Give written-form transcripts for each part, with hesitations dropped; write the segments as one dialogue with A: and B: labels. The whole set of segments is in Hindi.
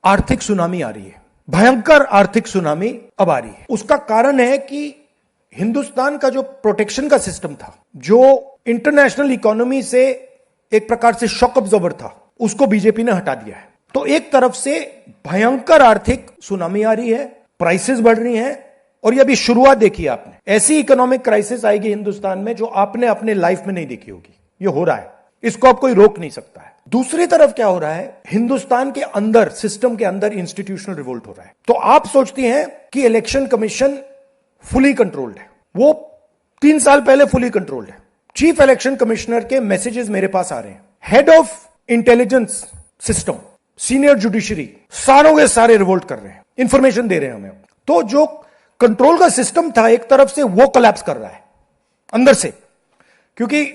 A: आर्थिक सुनामी आ रही है, भयंकर आर्थिक सुनामी अब आ रही है। उसका कारण है कि हिंदुस्तान का जो प्रोटेक्शन का सिस्टम था, जो इंटरनेशनल इकोनॉमी से एक प्रकार से शॉक अब्जॉर्बर था, उसको बीजेपी ने हटा दिया है। तो एक तरफ से भयंकर आर्थिक सुनामी आ रही है, प्राइसेस बढ़ रही हैं, और ये अभी शुरुआत देखी आपने। ऐसी इकोनॉमिक क्राइसिस आएगी हिंदुस्तान में जो आपने अपने लाइफ में नहीं देखी होगी। ये हो रहा है, इसको अब कोई रोक नहीं सकता है। दूसरी तरफ क्या हो रहा है, हिंदुस्तान के अंदर, सिस्टम के अंदर इंस्टीट्यूशनल रिवोल्ट हो रहा है। तो आप सोचती हैं कि इलेक्शन कमीशन फुली कंट्रोल्ड है। वो 3 साल पहले फुली कंट्रोल्ड है। चीफ इलेक्शन कमिश्नर के मैसेजेस मेरे पास आ रहे हैं, head of intelligence system, senior judiciary, सारों के सारे रिवोल्ट कर रहे हैं, इंफॉर्मेशन दे रहे हैं हमें। तो जो कंट्रोल का सिस्टम था एक तरफ से, वो कोलैप्स कर रहा है अंदर से, क्योंकि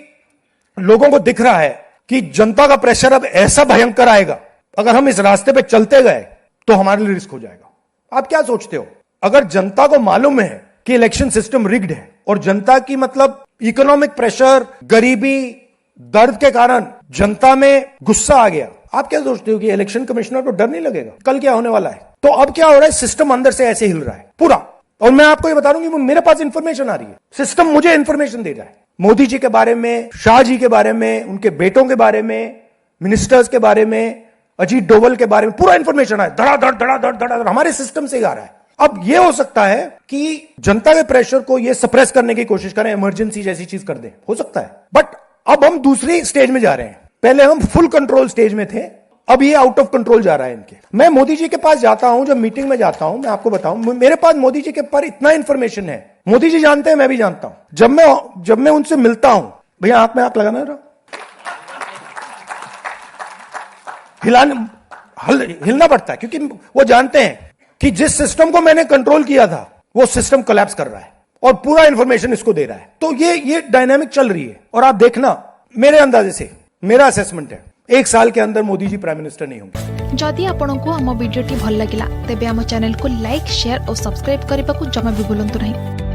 A: लोगों को दिख रहा है कि जनता का प्रेशर अब ऐसा भयंकर आएगा, अगर हम इस रास्ते पे चलते गए तो हमारे लिए रिस्क हो जाएगा। आप क्या सोचते हो, अगर जनता को मालूम है कि इलेक्शन सिस्टम रिग्ड है और जनता की मतलब इकोनॉमिक प्रेशर, गरीबी, दर्द के कारण जनता में गुस्सा आ गया, आप क्या सोचते हो कि इलेक्शन कमिश्नर को डर नहीं लगेगा कल क्या होने वाला है? तो अब क्या हो रहा है, सिस्टम अंदर से ऐसे हिल रहा है पूरा। और मैं आपको ये बता दूं कि मेरे पास इंफॉर्मेशन आ रही है, सिस्टम मुझे इंफॉर्मेशन दे रहा है, मोदी जी के बारे में, शाह जी के बारे में, उनके बेटों के बारे में, मिनिस्टर्स के बारे में, अजीत डोवल के बारे में पूरा इंफॉर्मेशन है, धड़ाधड़ धड़ाधड़ धड़ाधड़ हमारे सिस्टम से आ रहा है। अब यह हो सकता है कि जनता के प्रेशर को यह सप्रेस करने की कोशिश करें, इमरजेंसी जैसी चीज कर दें, हो सकता है। बट अब हम दूसरी स्टेज में जा रहे हैं। पहले हम फुल कंट्रोल स्टेज में थे, अब ये आउट ऑफ कंट्रोल जा रहा है इनके। मैं मोदी जी के पास जाता हूं, जब मीटिंग में जाता हूं, मैं आपको बताऊं, मेरे पास मोदी जी के पर इतना इंफॉर्मेशन है, मोदी जी जानते हैं, मैं भी जानता हूं। जब मैं उनसे मिलता हूं, भैया आंख में आंख लगाना रहा, हिलना पड़ता है, क्योंकि वो जानते हैं कि जिस सिस्टम को मैंने कंट्रोल किया था वो सिस्टम कोलैप्स कर रहा है और पूरा इंफॉर्मेशन इसको दे रहा है। तो ये डायनामिक चल रही है। और आप देखना, मेरे अंदाजे से, मेरा असेसमेंट है, 1 साल के अंदर मोदी जी प्राइम मिनिस्टर नहीं होंगे।
B: जदि आपंक आम भिडी भल लगा तेब आम चैनल को लाइक, शेयर और सब्सक्राइब करने को जमा भी भूलु नहीं।